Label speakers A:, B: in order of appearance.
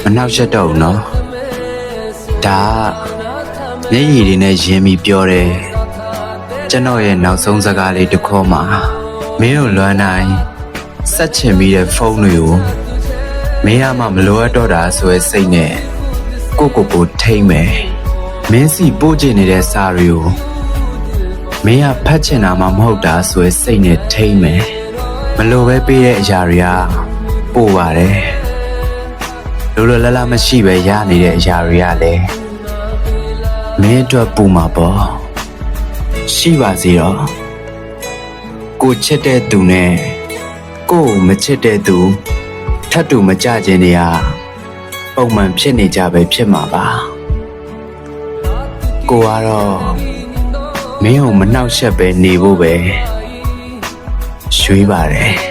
A: မနှောက်ယှက်တော့ဘူးနော်ဒါမျက်ရည်တွေနဲ့ရင်းပြီးပြောတယ်ကျွန်တော်ရဲ့နောက်ဆုံးစကားလေးတစ်ခေါက်မှာမင်းတို့လွမ်းနိုင်ဆက်ချင်ပြီးတဲ့ဖုန်းတွေကိုမင်းကမှမလိုအပ်တော့တာဆိုရဲစိတ်နဲ့ကိုထိမ့်မယ်မင်းစီပို့ချင်နေတဲ့စာတွေကိုမင်းကဖတ်ချင်တာမှမဟုတ်တာဆိုရဲစိတ်နဲ့ထိမ့်မယ်မလိုပဲပေးတဲ့အရာတွေကပို့ပါတယ်လိုလိုလတ်လတ်မရှိပဲရနေတဲ့အရာတွေကလည်းမင်းအတွက်ပူမှာပေါ့ရှိပါစေတော့ကိုချစ်တဲ့သူနဲ့ကိုမချစ်တဲ့သူထပ်တူမကြခြင်းတွေကပုံမှန်ဖြစ်နေကြပဲဖြစ်မှာပါကိုကတော့မင်းကိုမနှောက်ယှက်ပဲနေဖို့ပဲရွှေ့ပါတယ်